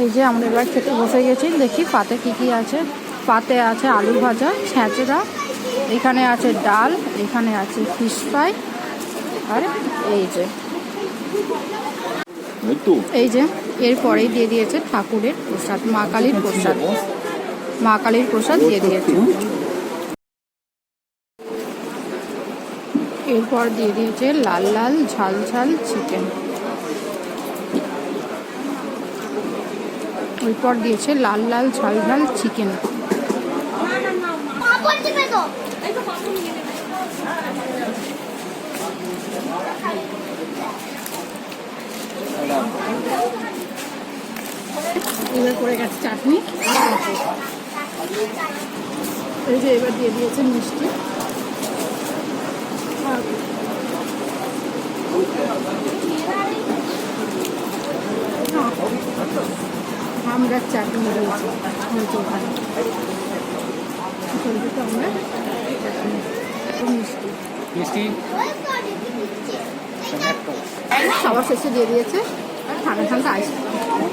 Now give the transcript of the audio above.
এই যে আমরা এবার খেতে বসে গেছি, দেখি পাতে কি কি আছে। পাতে আছে আলু ভাজা, ছ্যাঁচড়া, এখানে আছে ডাল, এখানে আছে ফিশ ফ্রাই, আর এই যে এরপরেই দিয়ে দিয়েছে ঠাকুরের প্রসাদ, মা কালীর প্রসাদ। মা কালীর প্রসাদ দিয়ে দিয়েছে। এরপর দিয়ে দিয়েছে লাল লাল ঝাল ঝাল চিকেন। এরপর দিয়েছে লাল লাল ঝাল ঝাল চিকেন। এবার পড়ে গেছে চাটনি। এই যে এবার দিয়ে দিয়েছে মিষ্টি। আমরা চাটনি দিয়েছি ওখানে, আমরা মিষ্টি সবার শেষে দিয়ে দিয়েছে ঠান্ডা ঠান্ডা আইসক্রিম।